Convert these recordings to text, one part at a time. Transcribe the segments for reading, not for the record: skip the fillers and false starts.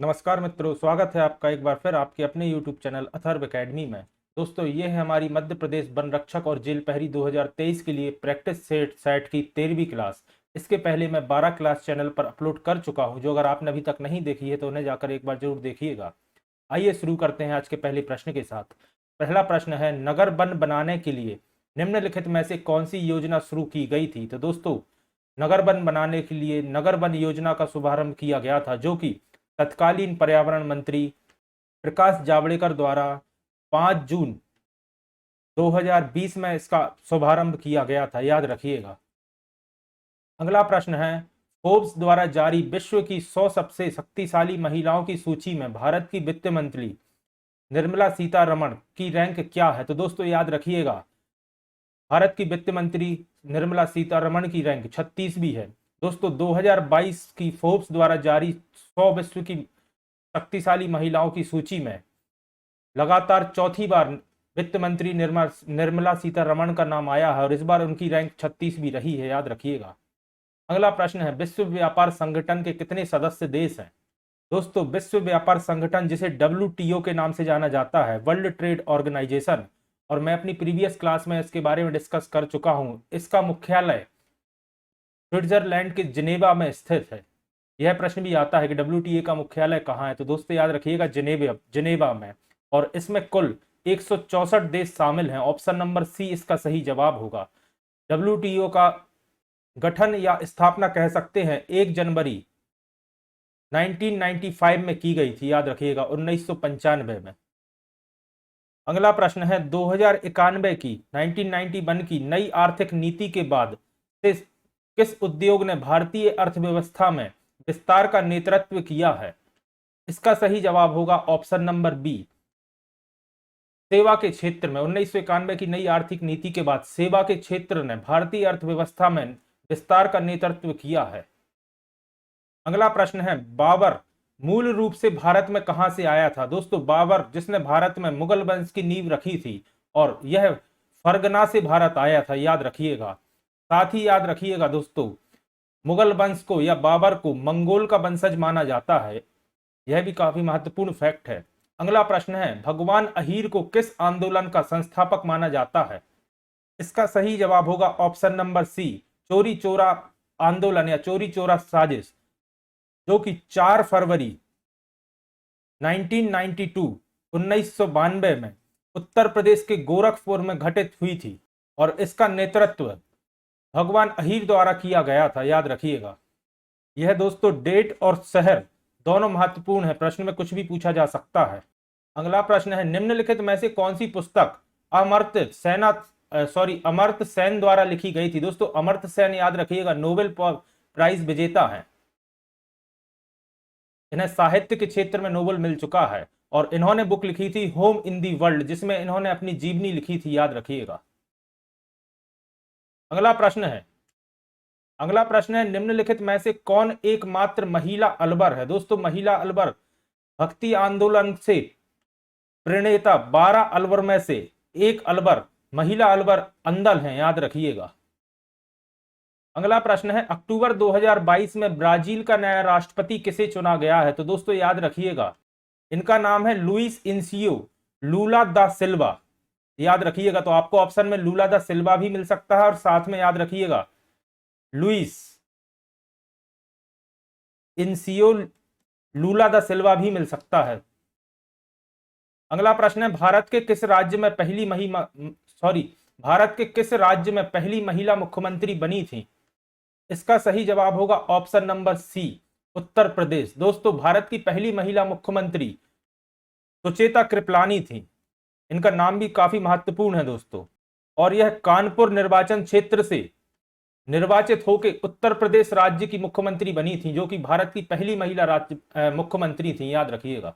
नमस्कार मित्रों, स्वागत है आपका एक बार फिर आपके अपने YouTube चैनल अथर्व एकेडमी में। दोस्तों, ये है हमारी मध्य प्रदेश वन रक्षक और जेल प्रहरी 2023 के लिए प्रैक्टिस सेट की 13वीं क्लास। इसके पहले मैं 12 क्लास चैनल पर अपलोड कर चुका हूं, जो अगर आपने अभी तक नहीं देखी है तो उन्हें जाकर एक बार जरूर देखिएगा। आइए शुरू करते हैं आज के पहले प्रश्न के साथ। पहला प्रश्न है, नगर वन बनाने के लिए निम्नलिखित में से कौन सी योजना शुरू की गई थी? तो दोस्तों, नगर वन बनाने के लिए नगर वन योजना का शुभारंभ किया गया था, जो कि तत्कालीन पर्यावरण मंत्री प्रकाश जावड़ेकर द्वारा 5 जून 2020 में इसका शुभारंभ किया गया था, याद रखिएगा। अगला प्रश्न है, फोर्ब्स द्वारा जारी विश्व की 100 सबसे शक्तिशाली महिलाओं की सूची में भारत की वित्त मंत्री निर्मला सीतारमण की रैंक क्या है? तो दोस्तों याद रखिएगा, भारत की वित्त मंत्री निर्मला सीतारमण की रैंक 36वीं है। दोस्तों, 2022 की फोर्ब्स द्वारा जारी 100 विश्व की शक्तिशाली महिलाओं की सूची में लगातार चौथी बार वित्त मंत्री निर्मला सीतारमण का नाम आया है और इस बार उनकी रैंक 36वीं रही है, याद रखिएगा। अगला प्रश्न है, विश्व व्यापार संगठन के कितने सदस्य देश हैं? दोस्तों, विश्व व्यापार संगठन, जिसे WTO के नाम से जाना जाता है, वर्ल्ड ट्रेड ऑर्गेनाइजेशन, और मैं अपनी प्रीवियस क्लास में इसके बारे में डिस्कस कर चुका हूं। इसका मुख्यालय स्विट्जरलैंड के जिनेवा में स्थित है। यह प्रश्न भी आता है कि WTA का मुख्यालय कहाँ है? तो दोस्तों याद रखिएगा, जिनेवा में। और इसमें कुल 164 देश शामिल हैं। ऑप्शन नंबर सी इसका सही जवाब होगा। WTO का गठन या स्थापना कह सकते हैं 1 जनवरी 1995 में की गई थी, याद रखिएगा, 1995 में। अगला प्रश्न है, 1991 की नई आर्थिक नीति के बाद से किस उद्योग ने भारतीय अर्थव्यवस्था में विस्तार का नेतृत्व किया है? इसका सही जवाब होगा ऑप्शन नंबर बी, सेवा के क्षेत्र में। 1991 की नई आर्थिक नीति के बाद सेवा के क्षेत्र ने भारतीय अर्थव्यवस्था में विस्तार का नेतृत्व किया है। अगला प्रश्न है, बाबर मूल रूप से भारत में कहां से आया था? दोस्तों, बाबर, जिसने भारत में मुगल वंश की नींव रखी थी, और यह फरगना से भारत आया था, याद रखिएगा। साथ ही याद रखिएगा दोस्तों, मुगल वंश को या बाबर को मंगोल का वंशज माना जाता है। यह भी काफी महत्वपूर्ण फैक्ट है। अगला प्रश्न है, भगवान अहीर को किस आंदोलन का संस्थापक माना जाता है? इसका सही जवाब होगा ऑप्शन नंबर सी, चोरी चोरा आंदोलन या चोरी चोरा साजिश, जो कि 4 फरवरी 1992 में उत्तर प्रदेश के गोरखपुर में घटित हुई थी, और इसका नेतृत्व भगवान अहीर द्वारा किया गया था, याद रखिएगा। यह दोस्तों डेट और शहर दोनों महत्वपूर्ण है, प्रश्न में कुछ भी पूछा जा सकता है। अगला प्रश्न है, निम्नलिखित में से कौन सी पुस्तक अमर्त्य सेन द्वारा लिखी गई थी? दोस्तों, अमर्त्य सेन, याद रखिएगा, नोबेल प्राइज विजेता है। इन्हें साहित्य के क्षेत्र में नोबेल मिल चुका है, और इन्होंने बुक लिखी थी होम इन दी वर्ल्ड, जिसमें इन्होंने अपनी जीवनी लिखी थी, याद रखिएगा। अगला प्रश्न है, निम्नलिखित में से कौन एकमात्र महिला अलवर है? दोस्तों, महिला अलवर भक्ति आंदोलन से प्रणेता 12 अलवर में से एक अलवर, महिला अलवर अंदल हैं, याद रखिएगा। अगला प्रश्न है, अक्टूबर 2022 में ब्राजील का नया राष्ट्रपति किसे चुना गया है? तो दोस्तों याद रखिएगा, इनका नाम है लुइस इनसियो लूला दा सिल्वा, याद रखिएगा। तो आपको ऑप्शन में लूला दा सिल्वा भी मिल सकता है, और साथ में याद रखिएगा लुइस इनसियो लूला दा सिल्वा भी मिल सकता है। अगला प्रश्न है, भारत के किस राज्य में पहली महिला मुख्यमंत्री बनी थी? इसका सही जवाब होगा option number C, Uttar Pradesh. दोस्तों, भारत की पहली महिला मुख्यमंत्री सुचेता कृपलानी थी। इनका नाम भी काफी महत्वपूर्ण है दोस्तों, और यह कानपुर निर्वाचन क्षेत्र से निर्वाचित होकर उत्तर प्रदेश राज्य की मुख्यमंत्री बनी थी, जो कि भारत की पहली महिला राज्य मुख्यमंत्री थी, याद रखिएगा।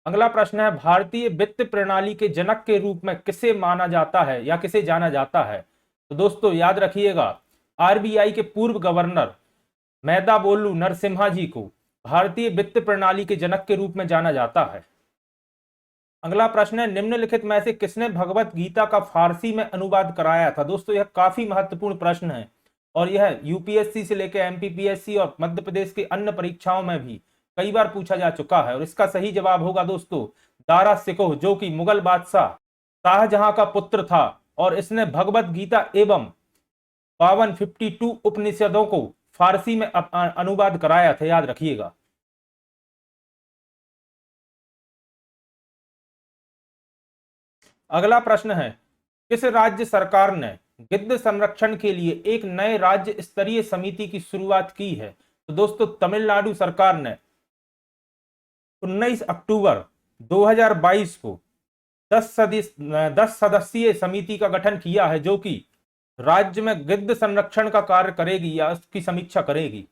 अगला प्रश्न है, भारतीय वित्त प्रणाली के जनक के रूप में किसे माना जाता है या किसे जाना जाता है? तो दोस्तों याद रखिएगा, RBI के पूर्व गवर्नर मेहताबोलू नरसिम्हा जी को भारतीय वित्त प्रणाली के जनक के रूप में जाना जाता है। अगला प्रश्न है, निम्नलिखित में से किसने भगवत गीता का फारसी में अनुवाद कराया था? दोस्तों, यह काफी महत्वपूर्ण प्रश्न है, और यह UPSC से लेकर MPPSC और मध्य प्रदेश की अन्य परीक्षाओं में भी कई बार पूछा जा चुका है और इसका सही जवाब होगा दोस्तों दारा सिकोह, जो कि मुगल बादशाह शाहजहां का पुत्र था और इसने भगवत गीता एवं 52 उपनिषदों को फारसी में अनुवाद कराया था, याद रखिएगा। अगला प्रश्न है, किस राज्य सरकार ने गिद्ध संरक्षण के लिए एक नए राज्य स्तरीय समिति की शुरुआत की है? तो दोस्तों तमिलनाडु सरकार ने 19 अक्टूबर 2022 को 10 सदस्यीय समिति का गठन किया है, जो कि राज्य में गिद्ध संरक्षण का कार्य करेगी या उसकी समीक्षा करेगी।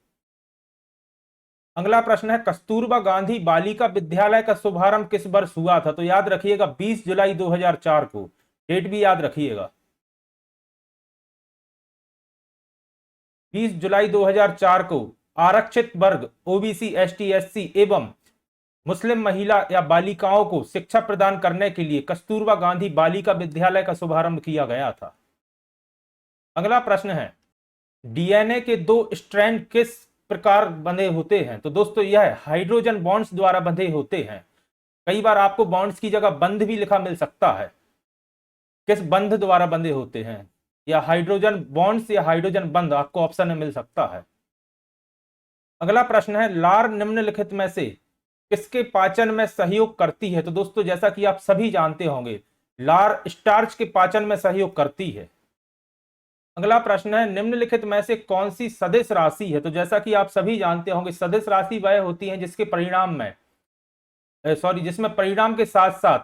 अगला प्रश्न है, कस्तूरबा गांधी बालिका विद्यालय का शुभारंभ किस वर्ष हुआ था? तो याद रखिएगा 20 जुलाई 2004 को, डेट भी याद रखिएगा। 20 जुलाई 2004 को आरक्षित वर्ग ओबीसी, एसटी, एससी एवं मुस्लिम महिला या बालिकाओं को शिक्षा प्रदान करने के लिए कस्तूरबा गांधी बालिका विद्यालय का शुभारंभ किया गया था। अगला प्रश्न है, डीएनए के 2 स्ट्रैंड किस प्रकार बंधे होते हैं? तो दोस्तों यह हाइड्रोजन बॉन्ड्स द्वारा बंधे होते हैं। कई बार आपको बॉन्ड्स की जगह बंध भी लिखा मिल सकता है। किस बंध द्वारा बंधे होते हैं, या हाइड्रोजन बॉन्ड्स या हाइड्रोजन बंध, आपको ऑप्शन में मिल सकता है। अगला प्रश्न है, लार निम्नलिखित में से किसके पाचन में सहयोग करती है? तो दोस्तों जैसा कि आप सभी जानते होंगे, लार स्टार्च के पाचन में सहयोग करती है। अगला प्रश्न है, निम्नलिखित में से कौन सी सदिश राशि है? तो जैसा कि आप सभी जानते होंगे, सदिश राशि वह होती है जिसके परिणाम में जिसमें परिणाम के साथ साथ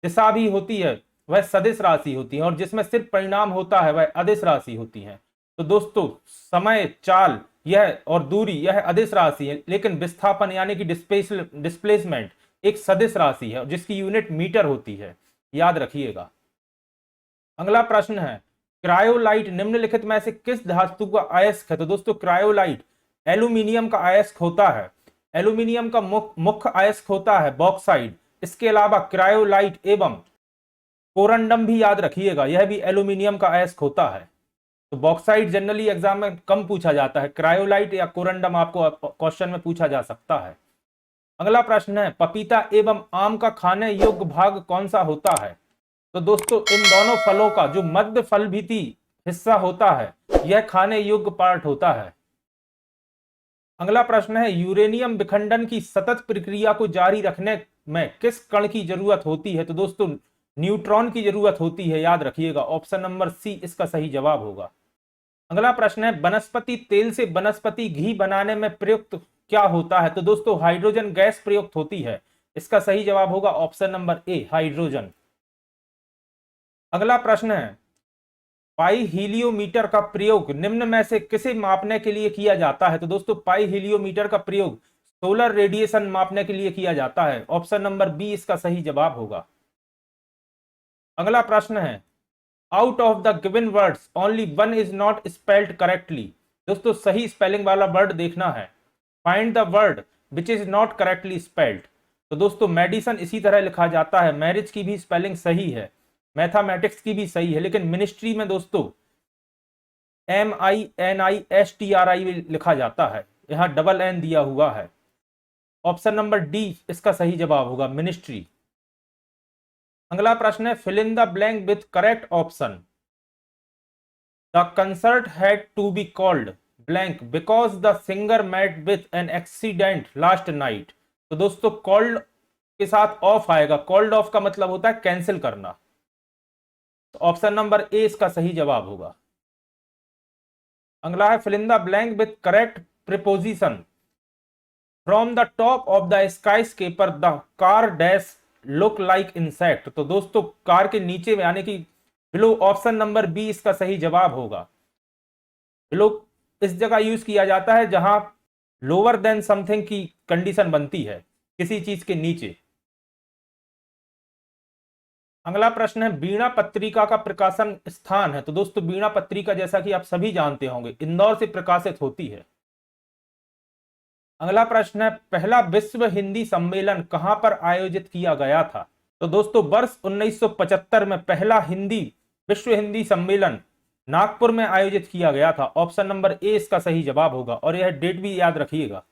दिशा भी होती है, वह सदिश राशि होती है, और जिसमें सिर्फ परिणाम होता है वह अदिश राशि होती है। तो दोस्तों समय, चाल यह और दूरी यह अदिश राशि है, लेकिन विस्थापन यानी कि डिस्प्लेसमेंट एक सदिश राशि है जिसकी यूनिट मीटर होती है, याद रखिएगा। अगला प्रश्न है, क्रायोलाइट निम्नलिखित में से किस धातु का अयस्क है? तो दोस्तों क्रायोलाइट एल्यूमिनियम का अयस्क होता है। एल्यूमिनियम का मुख्य अयस्क होता है बॉक्साइड। इसके अलावा क्रायोलाइट एवं कोरंडम भी याद रखिएगा, यह भी एल्यूमिनियम का अयस्क होता है। तो बॉक्साइड जनरली एग्जाम में कम पूछा जाता है, क्रायोलाइट या कोरंडम आपको क्वेश्चन में पूछा जा सकता है। अगला प्रश्न है, पपीता एवं आम का खाने योग्य भाग कौन सा होता है? तो दोस्तों इन दोनों फलों का जो मध्य फल भीति हिस्सा होता है यह खाने योग्य पार्ट होता है। अगला प्रश्न है, यूरेनियम विखंडन की सतत प्रक्रिया को जारी रखने में किस कण की जरूरत होती है? तो दोस्तों न्यूट्रॉन की जरूरत होती है, याद रखिएगा। ऑप्शन नंबर सी इसका सही जवाब होगा। अगला प्रश्न है, वनस्पति तेल से वनस्पति घी बनाने में प्रयुक्त क्या होता है? तो दोस्तों हाइड्रोजन गैस प्रयुक्त होती है। इसका सही जवाब होगा ऑप्शन नंबर ए, हाइड्रोजन। अगला प्रश्न है, पाई हीलियोमीटर का प्रयोग निम्न में से किसे मापने के लिए किया जाता है? तो दोस्तों पाई हीलियोमीटर का प्रयोग सोलर रेडिएशन मापने के लिए किया जाता है। ऑप्शन नंबर बी इसका सही जवाब होगा। अगला प्रश्न है, out of the given words only one is not spelled correctly. दोस्तों सही स्पेलिंग वाला वर्ड देखना है। Find the word which is not correctly spelled. तो दोस्तों मेडिसन इसी तरह लिखा जाता है, मैरिज की भी स्पेलिंग सही है, मैथमेटिक्स की भी सही है, लेकिन मिनिस्ट्री में दोस्तों MINISTRI लिखा जाता है, यहां डबल एन दिया हुआ है। ऑप्शन नंबर डी इसका सही जवाब होगा, मिनिस्ट्री। अगला प्रश्न है, fill in the blank with correct option. The concert had to be called blank because the singer met with an accident last night. तो दोस्तों कॉल्ड के साथ ऑफ आएगा, कॉल्ड ऑफ का मतलब होता है कैंसिल करना। ऑप्शन नंबर ए इसका सही जवाब होगा। अगला है, fill in the blank with correct preposition. From the top of the skyscraper the car dash look like insect. तो दोस्तों कार के नीचे यानी कि बिलो, ऑप्शन नंबर बी इसका सही जवाब होगा। बिलो इस जगह यूज किया जाता है जहां लोअर देन समथिंग की कंडीशन बनती है, किसी चीज के नीचे। अगला प्रश्न है, वीणा पत्रिका का प्रकाशन स्थान है। तो दोस्तों वीणा पत्रिका जैसा कि आप सभी जानते होंगे इंदौर से प्रकाशित होती है। अगला प्रश्न है, पहला विश्व हिंदी सम्मेलन कहां पर आयोजित किया गया था? तो दोस्तों वर्ष 1975 में पहला विश्व हिंदी सम्मेलन नागपुर में आयोजित किया गया था। ऑप्शन नंबर ए इसका सही जवाब होगा, और यह डेट भी याद रखिएगा।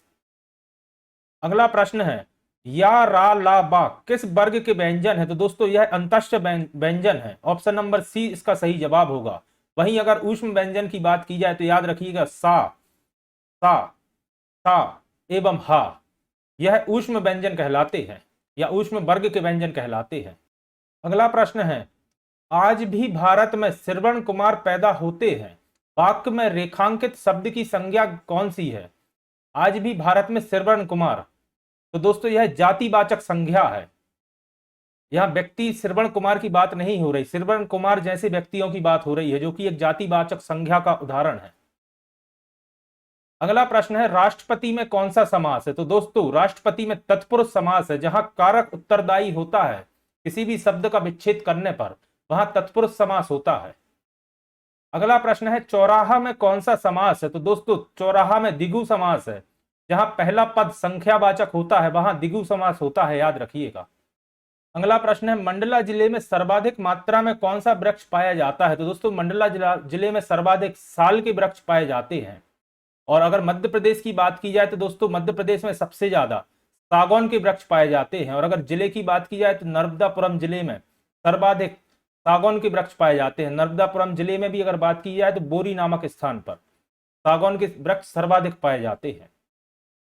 अगला प्रश्न है, या, रा, ला, बा किस वर्ग के व्यंजन है? तो दोस्तों यह अंतःस्थ व्यंजन है। ऑप्शन नंबर सी इसका सही जवाब होगा। वहीं अगर ऊष्म व्यंजन की बात की जाए तो याद रखिएगा सा, सा, था एवं हा, यह ऊष्म व्यंजन कहलाते हैं या ऊष्म वर्ग के व्यंजन कहलाते हैं। अगला प्रश्न है, आज भी भारत में श्रवण कुमार पैदा होते हैं, वाक्य में रेखांकित शब्द की संज्ञा कौन सी है? आज भी भारत में श्रवण कुमार, तो दोस्तों यह जातिवाचक संज्ञा है। यह व्यक्ति श्रवण कुमार की बात नहीं हो रही, श्रवण कुमार जैसे व्यक्तियों की बात हो रही है, जो कि एक जातिवाचक संज्ञा का उदाहरण है। अगला प्रश्न है, राष्ट्रपति में कौन सा समास है? तो दोस्तों राष्ट्रपति में तत्पुरुष समास है, जहां कारक उत्तरदायी होता है किसी भी शब्द का विच्छेद करने पर, वहां तत्पुरुष समास होता है। अगला प्रश्न है, चौराहा में कौन सा समास है? तो दोस्तों चौराहा में द्विगु समास है, जहां पहला पद संख्यावाचक होता है वहां द्विगु समास होता है, याद रखिएगा। अगला प्रश्न है, मंडला जिले में सर्वाधिक मात्रा में कौन सा वृक्ष पाया जाता है? तो दोस्तों मंडला जिले में सर्वाधिक साल के वृक्ष पाए जाते हैं। और अगर मध्य प्रदेश की बात की जाए तो दोस्तों मध्य प्रदेश में सबसे ज्यादा सागौन के वृक्ष पाए जाते हैं। और अगर जिले की बात की जाए तो नर्मदापुरम जिले में सर्वाधिक सागौन के वृक्ष पाए जाते हैं। नर्मदापुरम जिले में भी अगर बात की जाए तो बोरी नामक स्थान पर सागौन के वृक्ष सर्वाधिक पाए जाते हैं।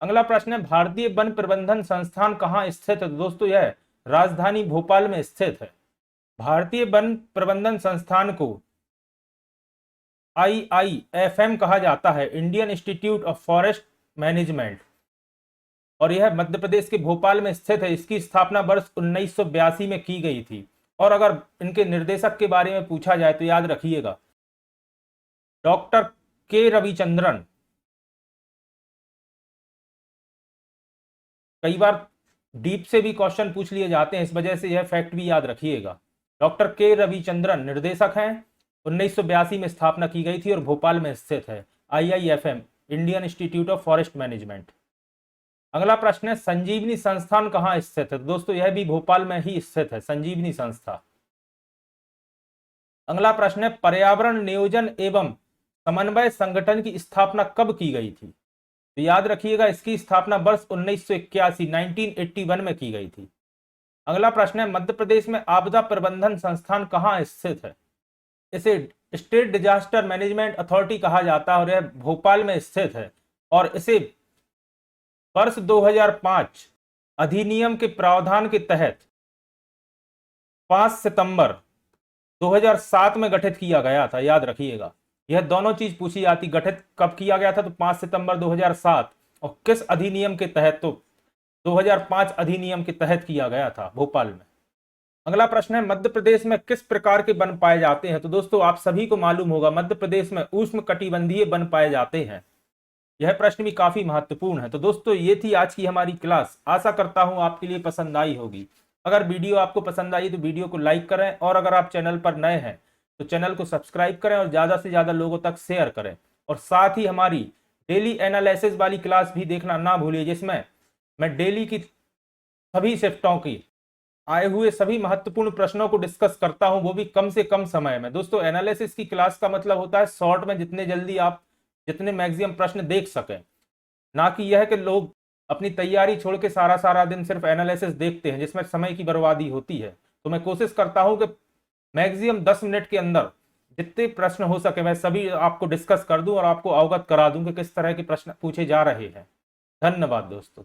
अगला प्रश्न है, भारतीय वन प्रबंधन संस्थान कहाँ स्थित है? तो दोस्तों यह राजधानी भोपाल में स्थित है। भारतीय वन प्रबंधन संस्थान को IIFM कहा जाता है, Indian institute of forest management, और यह मध्य प्रदेश के भोपाल में स्थित है। इसकी स्थापना वर्ष 1982 में की गई थी। और अगर इनके निर्देशक के बारे में पूछा जाए तो याद रखिएगा डॉक्टर के रविचंद्रन। कई बार डीप से भी क्वेश्चन पूछ लिए जाते हैं, इस वजह से यह फैक्ट भी याद रखिएगा। डॉक्टर के रविचंद्रन निर्देशक हैं। 1982 में स्थापना की गई थी और भोपाल में स्थित है IIFM, Indian institute of forest management. अगला प्रश्न है, संजीवनी संस्थान कहाँ स्थित है? दोस्तों यह भी भोपाल में ही स्थित है, संजीवनी संस्था। अगला प्रश्न है, पर्यावरण नियोजन एवं समन्वय संगठन की स्थापना कब की गई थी? तो याद रखिएगा इसकी स्थापना वर्ष 1981 में की गई थी। अगला प्रश्न है, मध्य प्रदेश में आपदा प्रबंधन संस्थान कहाँ स्थित है? इसे स्टेट डिजास्टर मैनेजमेंट अथॉरिटी कहा जाता है और यह भोपाल में स्थित है। और इसे वर्ष 2005 अधिनियम के प्रावधान के तहत 5 सितंबर 2007 में गठित किया गया था, याद रखिएगा। यह दोनों चीज पूछी जाती, गठित कब किया गया था? तो 5 सितंबर 2007। और किस अधिनियम के तहत? तो 2005 अधिनियम के तहत किया गया था भोपाल में। अगला प्रश्न है, मध्य प्रदेश में किस प्रकार के वन पाए जाते हैं? तो दोस्तों आप सभी को मालूम होगा मध्य प्रदेश में उष्णकटिबंधीय वन पाए जाते हैं। यह प्रश्न भी काफी महत्वपूर्ण है। तो दोस्तों ये थी आज की हमारी क्लास, आशा करता हूं आपके लिए पसंद आई होगी। अगर वीडियो आपको पसंद आई तो वीडियो को लाइक करें, और अगर आप चैनल पर नए हैं तो चैनल को सब्सक्राइब करें और ज्यादा से ज्यादा लोगों तक शेयर करें। और साथ ही हमारी डेली एनालिसिस वाली क्लास भी देखना ना भूलिए, जिसमें मैं डेली की सभी शिफ्टों की आए हुए सभी महत्वपूर्ण प्रश्नों को डिस्कस करता हूं, वो भी कम से कम समय में। दोस्तों एनालिसिस की क्लास का मतलब होता है शॉर्ट में जितने जल्दी आप जितने मैक्सिमम प्रश्न देख सकें, ना कि यह कि लोग अपनी तैयारी छोड़ के सारा दिन सिर्फ एनालिसिस देखते हैं, जिसमें समय की बर्बादी होती है। तो मैं कोशिश करता हूं कि मैक्सिमम 10 मिनट के अंदर जितने प्रश्न हो सके मैं सभी आपको डिस्कस कर दूं और आपको अवगत करा दूं कि किस तरह के प्रश्न पूछे जा रहे हैं। धन्यवाद दोस्तों।